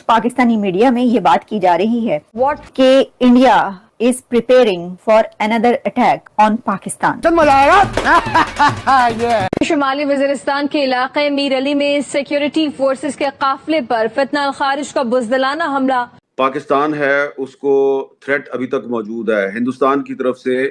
Pakistani media में ये बात की जा रही है कि India is preparing for another attack on Pakistan. शुमाली वज़ीरिस्तान के इलाके मीर अली में सिक्योरिटी फोर्सेस के काफिले पर फितना अल खारिज का बुज़दिलाना हमला। पाकिस्तान है उसको थ्रेट अभी तक मौजूद है। हिंदुस्तान की तरफ से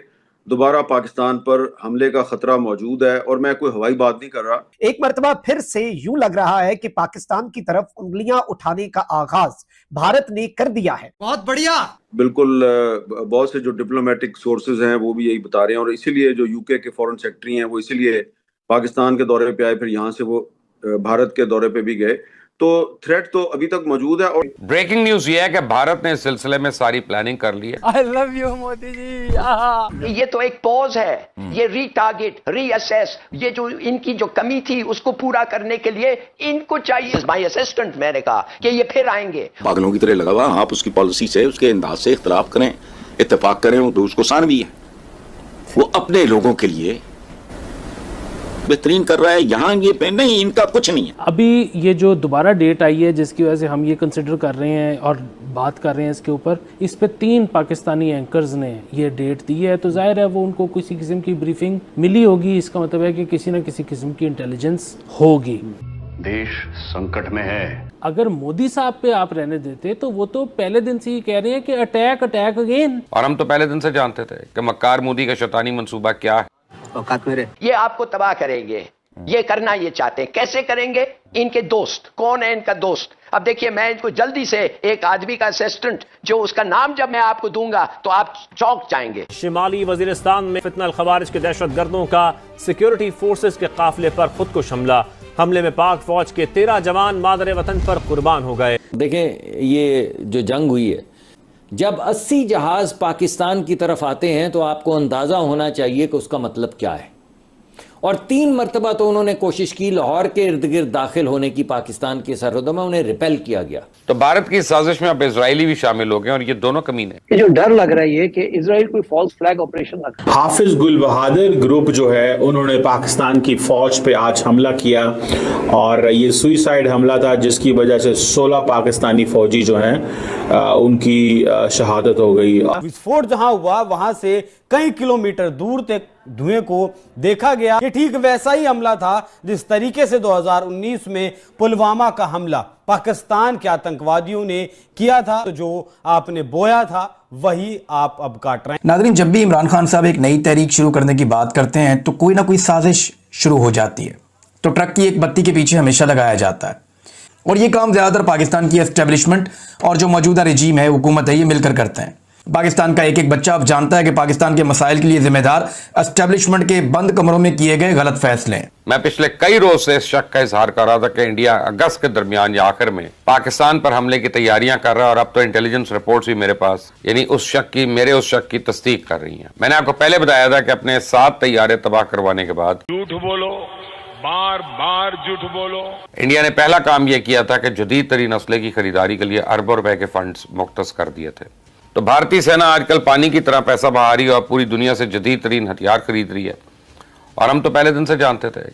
दोबारा पाकिस्तान पर हमले का खतरा मौजूद है और मैं कोई हवाई बात नहीं कर रहा। एक मर्तबा फिर से यूं लग रहा है कि पाकिस्तान की तरफ उंगलियां उठाने का आगाज भारत ने कर दिया है। बहुत बढ़िया। बिल्कुल, बहुत से जो डिप्लोमेटिक सोर्सेज हैं वो भी यही बता रहे हैं और इसीलिए जो यूके के फॉरेन सेक्रेटरी हैं वो इसीलिए पाकिस्तान के दौरे पे आए, फिर यहाँ से वो भारत के दौरे पे भी गए। तो थ्रेट तो अभी तक मौजूद है। और ब्रेकिंग न्यूज ये है कि भारत ने इस सिलसिले में सारी प्लानिंग कर ली है। I love you Modi ji. ये तो एक पॉज है, ये रीटारगेट, रीअसेस, ये जो इनकी जो कमी थी उसको पूरा करने के लिए इनको चाहिए। माय असिस्टेंट मैंने कहा कि ये फिर आएंगे। पागलों की तरह लगा हुआ, आप उसकी पॉलिसी से, उसके अंदाज से इख्तलाफ करें, इत्तेफाक करें तो उसको सान भी है। वो अपने लोगों के लिए बेहतरीन कर रहा है। यहाँ ये पे नहीं, इनका कुछ नहीं है। अभी ये जो दोबारा डेट आई है जिसकी वजह से हम ये कंसिडर कर रहे हैं और बात कर रहे हैं इसके ऊपर, इस पे 3 पाकिस्तानी एंकर्स ने ये डेट दी है, तो जाहिर है वो उनको किसी किस्म की ब्रीफिंग मिली होगी। इसका मतलब है कि किसी न किसी किस्म की इंटेलिजेंस होगी। देश संकट में है। अगर मोदी साहब पे आप रहने देते तो वो तो पहले दिन से ही कह रहे हैं कि अटैक अटैक अगेन, और हम तो पहले दिन से जानते थे कि मक्कार मोदी का शैतानी मंसूबा क्या है। ये आपको तबाह करेंगे, ये करना ये चाहते हैं। कैसे करेंगे? इनके दोस्त, कौन है इनका दोस्त? अब देखिए, मैं इनको जल्दी से एक आदमी का असिस्टेंट, जो उसका नाम जब मैं आपको दूंगा तो आप चौंक जाएंगे। शिमाली वजीरिस्तान में फितना अल खवारिज के दहशतगर्दों का सिक्योरिटी फोर्सेस के काफिले पर खुदकुश हमला। हमले में पाक फौज के 13 जवान मादरे वतन पर कुर्बान हो गए। देखें, ये जो जंग हुई है, जब 80 जहाज पाकिस्तान की तरफ आते हैं तो आपको अंदाजा होना चाहिए कि उसका मतलब क्या है। और 3 मरतबा तो उन्होंने कोशिश की लाहौर के इर्द गिर्द दाखिल होने की, पाकिस्तान की सरहदों में, उन्हें रिपेल किया गया। तो भारत की साजिश में अब इजरायली भी शामिल हो गए और ये दोनों कमीने। ये जो डर लग रहा है ये कि इजराइल कोई फॉल्स फ्लैग ऑपरेशन लग रहा है। हाफिज गुल बहादुर ग्रुप जो है उन्होंने पाकिस्तान की फौज पे आज हमला किया और ये सुइसाइड हमला था जिसकी वजह से 16 पाकिस्तानी फौजी जो हैं उनकी शहादत हो गई। विस्फोट जहां हुआ वहां से कई किलोमीटर दूर तक धुएं को देखा गया। ये ठीक वैसा ही हमला था जिस तरीके से 2019 में पुलवामा का हमला पाकिस्तान के आतंकवादियों ने किया था। तो जो आपने बोया था वही आप अब काट रहे हैं। नाज़रीन, जब भी इमरान खान साहब एक नई तहरीक शुरू करने की बात करते हैं तो कोई ना कोई साजिश शुरू हो जाती है। तो ट्रक की एक बत्ती के पीछे हमेशा लगाया जाता है और ये काम ज़्यादातर पाकिस्तान की एस्टेब्लिशमेंट और जो मौजूदा रजीम है, हुकूमत है, ये मिलकर करते हैं। पाकिस्तान का एक एक बच्चा अब जानता है कि पाकिस्तान के मसाइल के लिए जिम्मेदार एस्टेब्लिशमेंट के बंद कमरों में किए गए गलत फैसले हैं। मैं पिछले कई रोज से इस शक का इजहार कर रहा था कि इंडिया अगस्त के दरमियान या आखिर में पाकिस्तान पर हमले की तैयारियां कर रहा है और अब तो इंटेलिजेंस रिपोर्ट्स भी मेरे पास, यानी मेरे उस शक की तस्दीक कर रही हैं। मैंने आपको पहले बताया था कि अपने 7 तैयारे तबाह करवाने के बाद, झूठ बोलो, बार बार झूठ बोलो, इंडिया ने पहला काम यह किया था कि जदीद तरीन असले की खरीदारी के लिए अरबों रुपए के फंड्स मुख्तस कर दिए थे। तो भारतीय सेना आजकल पानी की तरह पैसा बहा रही है और पूरी दुनिया से जदीद तरीन हथियार खरीद रही है और हम तो पहले दिन से जानते थे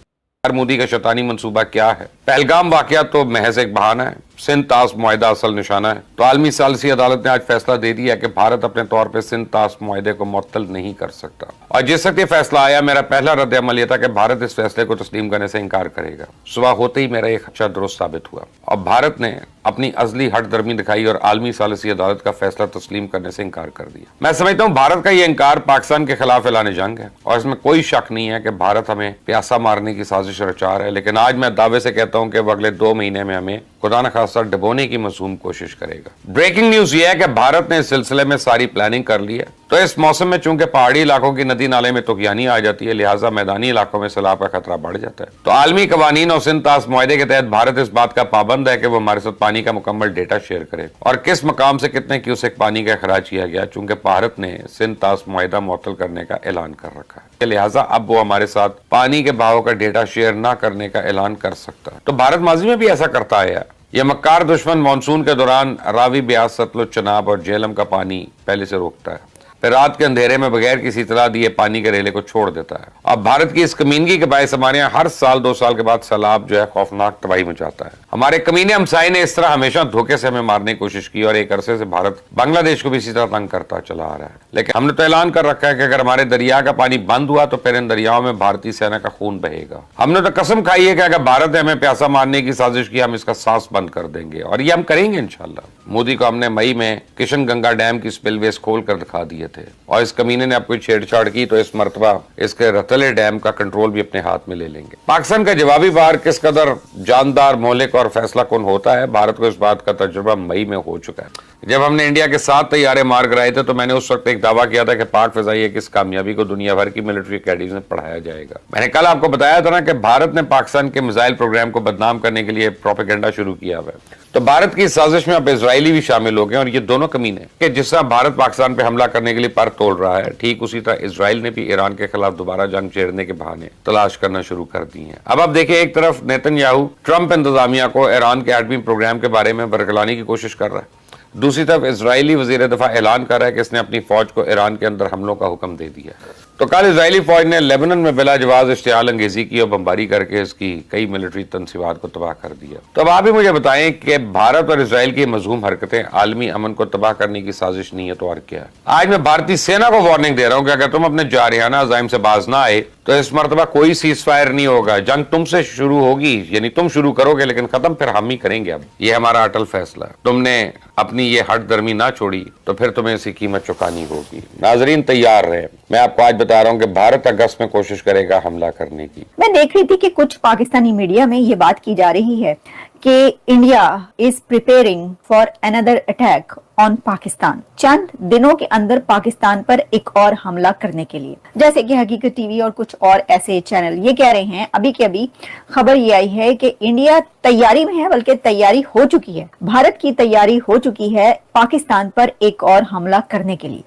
मोदी का शैतानी मंसूबा क्या है। पहलगाम वाकया तो महज एक बहाना है, सिंध ताश मुआहिदा असल निशाना है। तो आलमी सालिसी अदालत ने आज फैसला दे दिया कि भारत अपने तौर पर सिंध ताश मुआहिदे को मुअत्तल नहीं कर सकता और जिस वक्त ये फैसला आया, मेरा पहला रद्द अमल यह था कि भारत इस फैसले को तस्लीम करने से इनकार करेगा। सुबह होते ही मेरा एक खदशा दुरुस्त साबित हुआ और भारत ने अपनी अजली हटदर्मी दिखाई और आलमी सालिसी अदालत का फैसला तस्लीम करने से इनकार कर दिया। मैं समझता हूँ भारत का यह इनकार पाकिस्तान के खिलाफ ऐलान जंग है और इसमें कोई शक नहीं है कि भारत हमें प्यासा मारने की साजिश रचा है। लेकिन आज मैं दावे से कहता हूं कि वो अगले 2 महीने में हमें खुदा न खासा डुबोने की मासूम कोशिश करेगा। ब्रेकिंग न्यूज ये है कि भारत ने इस सिलसिले में सारी प्लानिंग कर ली है। तो इस मौसम में चूंकि पहाड़ी इलाकों की नदी नाले में तुगयानी आ जाती है, लिहाजा मैदानी इलाकों में सैलाब का खतरा बढ़ जाता है। तो आलमी कवानीन और सिंध ताश मुआहिदे के तहत भारत इस बात का पाबंद है कि वो हमारे साथ पानी का मुकम्मल डेटा शेयर करे और किस मकाम से कितने क्यूसेक पानी का अखराज किया गया, चूंकि भारत ने सिंध ताश मुआहिदा मुअत्तल करने का ऐलान कर रखा है। लिहाजा अब वो हमारे साथ पानी के बहाव का डेटा शेयर न करने का ऐलान कर सकता है। तो भारत माजी में भी ऐसा करता आया। यह मक्कार दुश्मन मानसून के दौरान रावी, ब्यास, सतलुज, चनाब और झेलम का पानी पहले से रोकता है। फिर रात के अंधेरे में बगैर किसी इत्तला दिए पानी के रेले को छोड़ देता है। अब भारत की इस कमीनगी के बायस हमारे यहाँ हर साल 2 साल के बाद सैलाब जो है खौफनाक तबाही मचाता है। हमारे कमीने हमसाये ने इस तरह हमेशा धोखे से हमें मारने की कोशिश की और एक अरसे से भारत बांग्लादेश को भी इसी तरह तंग करता चला आ रहा है। लेकिन हमने तो ऐलान कर रखा है कि अगर हमारे दरिया का पानी बंद हुआ तो फिर इन दरियाओं में भारतीय सेना का खून बहेगा। हमने तो कसम खाई है कि अगर भारत ने हमें प्यासा मारने की साजिश की, हम इसका सांस बंद कर देंगे और ये हम करेंगे इंशाल्लाह। मोदी को हमने मई में किशन गंगा डैम की स्पिलवेज खोल कर दिखा दिए थे और इस कमीने ने अब कोई छेड़छाड़ की तो इस मरतबा इसके रतले डैम का कंट्रोल भी अपने हाथ में ले लेंगे। पाकिस्तान का जवाबी वार किस कदर जानदार, मौलिक और फैसला कौन होता है, भारत को इस बात का तजुर्बा मई में हो चुका है। जब हमने इंडिया के 7 तैयारे मार कराए थे तो मैंने उस वक्त एक दावा किया था कि पाक फिजाई की इस कामयाबी को दुनिया भर की मिलिट्री अकेडमी में पढ़ाया जाएगा। मैंने कल आपको बताया था ना कि भारत ने पाकिस्तान के मिसाइल प्रोग्राम को बदनाम करने के लिए प्रोपेगेंडा शुरू किया हुआ है। तो भारत की साजिश में अब इजरायली भी शामिल हो गए और ये दोनों कमीने कि जिस तरह भारत पाकिस्तान पे हमला करने के लिए पर तोड़ रहा है, ठीक उसी तरह इजराइल ने भी ईरान के खिलाफ दोबारा जंग छेड़ने के बहाने तलाश करना शुरू कर दी है। अब देखिए, एक तरफ नेतन्याहू ट्रंप इंतजामिया को ईरान के एटमी प्रोग्राम के बारे में बरगलाने की कोशिश कर रहा है, दूसरी तरफ इजरायली वजीर दफा ऐलान कर रहा है कि इसने अपनी फौज को ईरान के अंदर हमलों का हुक्म दे दिया। तो कल इजरायली फौज ने लेबनान में बिला जवाब इश्तियाल अंगेजी की और बमबारी करके इसकी कई मिलिट्री तंसीबात को तबाह कर दिया। तो अब आप ही मुझे बताएं कि भारत और इजराइल की मजहूम हरकतें आलमी अमन को तबाह करने की साजिश नहीं है तो और क्या है। आज मैं भारतीय सेना को वार्निंग दे रहा हूं कि अगर तुम अपने जारियाना अज़ाइम से बाज ना आए तो इस मरतबा कोई सीज फायर नहीं होगा, जंग तुमसे शुरू होगी, यानी तुम शुरू करोगे लेकिन खत्म फिर हम ही करेंगे। अब ये हमारा अटल फैसला है। तुमने अपनी ये हट दर्मी ना छोड़ी तो फिर तुम्हें इसकी कीमत चुकानी होगी। नाजरीन तैयार रहे, मैं आपको आज बता रहा हूँ कि भारत अगस्त में कोशिश करेगा हमला करने की। मैं देख रही थी कि कुछ पाकिस्तानी मीडिया में ये बात की जा रही है कि India is preparing for another attack on Pakistan, चंद दिनों के अंदर पाकिस्तान पर एक और हमला करने के लिए। जैसे कि हकीकत टीवी और कुछ और ऐसे चैनल ये कह रहे हैं, अभी के अभी खबर ये आई है कि इंडिया तैयारी में है, बल्कि तैयारी हो चुकी है, भारत की तैयारी हो चुकी है पाकिस्तान पर एक और हमला करने के लिए।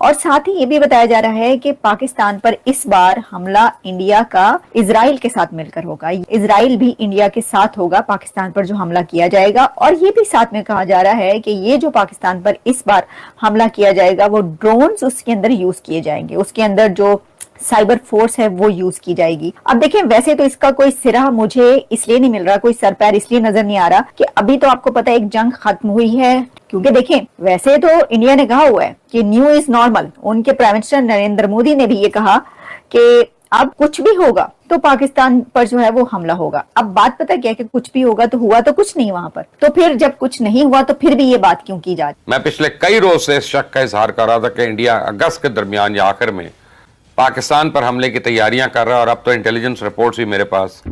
और साथ ही ये भी बताया जा रहा है कि पाकिस्तान पर इस बार हमला इंडिया का इजराइल के साथ मिलकर होगा, इजराइल भी इंडिया के साथ होगा पाकिस्तान पर जो हमला किया जाएगा। और ये भी साथ में कहा जा रहा है कि ये जो पाकिस्तान पर इस बार हमला किया जाएगा वो ड्रोन्स उसके अंदर यूज किए जाएंगे, उसके अंदर जो साइबर फोर्स है वो यूज की जाएगी। अब देखें, वैसे तो इसका कोई सिरा मुझे इसलिए नहीं मिल रहा, कोई सर पैर इसलिए नजर नहीं आ रहा कि अभी तो आपको पता है एक जंग खत्म हुई है। क्योंकि देखें, वैसे तो इंडिया ने कहा हुआ है कि न्यू इज नॉर्मल, उनके प्राइम मिनिस्टर नरेंद्र मोदी ने भी ये कहा कि अब कुछ भी होगा तो पाकिस्तान पर जो है वो हमला होगा। अब बात पता क्या है कि कुछ भी होगा तो हुआ तो कुछ नहीं वहां पर, तो फिर जब कुछ नहीं हुआ तो फिर भी ये बात क्यों की जा रही। मैं पिछले कई रोज से इस शक का इजहार कर रहा था कि इंडिया अगस्त के दरमियान या आखिर में पाकिस्तान पर हमले की तैयारियां कर रहा है और अब तो इंटेलिजेंस रिपोर्ट्स भी मेरे पास